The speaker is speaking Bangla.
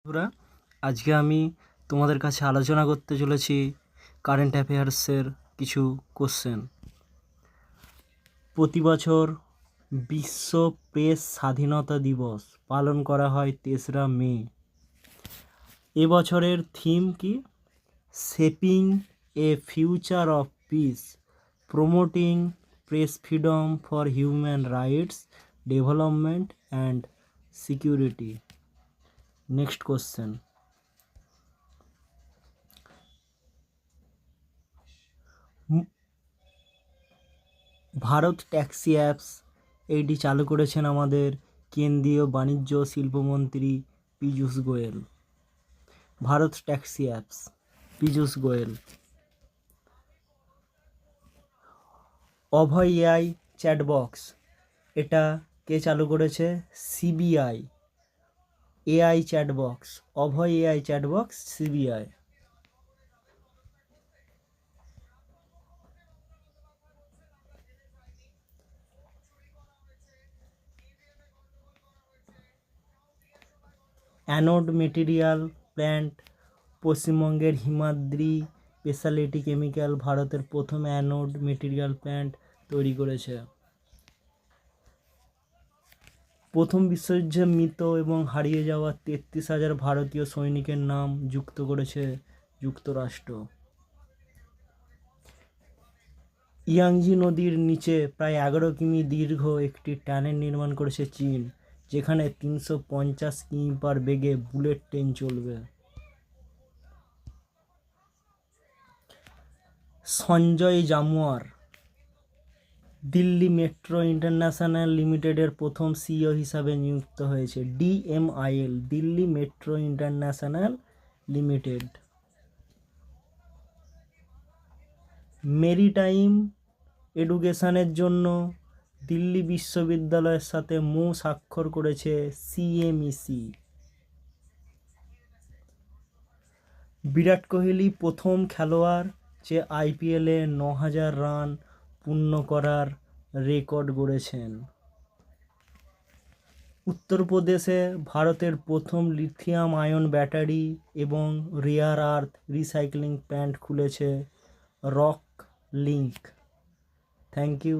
বন্ধুরা, আজকে আমি তোমাদের কাছে আলোচনা করতে চলেছি কারেন্ট অ্যাফেয়ার্সের কিছু কোশ্চেন। প্রতি বছর বিশ্ব প্রেস স্বাধীনতা দিবস পালন করা হয় 3রা মে। এবছরের থিম কি? Shaping a future of peace, promoting press freedom for human rights development and security. Next question. Bharat taxi apps এইটি চালু করেছেন আমাদের কেন্দ্রীয় বাণিজ্য শিল্পমন্ত্রী Piyush Goyal. Bharat taxi apps, Piyush Goyal. Abhay AI chatbox, এটা কে চালু করেছে? CBI. AI chatbox, Abhay AI chatbox, CBI. Anode material plant, পশ্চিমবঙ্গের হিমাদ্রি স্পেশালিটি কেমিক্যাল ভারতের প্রথম অ্যানোড মেটেরিয়াল প্ল্যান্ট তৈরি করেছে। প্রথম বিশ্বযুদ্ধে মৃত এবং হারিয়ে যাওয়া 33,000 ভারতীয় সৈনিকের নাম যুক্ত করেছে যুক্তরাষ্ট্র। ইয়াংজি নদীর নিচে প্রায় 11 কিমি দীর্ঘ একটি টানেল নির্মাণ করেছে চীন, যেখানে 350 কিমি পার বেগে বুলেট ট্রেন চলবে। সঞ্জয় জামুয়ার দিল্লি মেট্রো ইন্টারন্যাশনাল লিমিটেডের প্রথম সিইও হিসাবে নিযুক্ত হয়েছে। DMIL, Delhi metro international limited. Maritime এডুকেশনের জন্য দিল্লি বিশ্ববিদ্যালয়ের সাথে স্বাক্ষর করেছে সিএমইসি। বিরাট কোহলি প্রথম খেলোয়াড় যে আইপিএলে 9,000 রান পূর্ণ করার রেকর্ড গড়েছেন। উত্তরপ্রদেশে ভারতের প্রথম লিথিয়াম আয়ন ব্যাটারি এবং রেয়ার আর্থ রিসাইক্লিং প্ল্যান্ট খুলেছে রক লিঙ্ক। Thank you.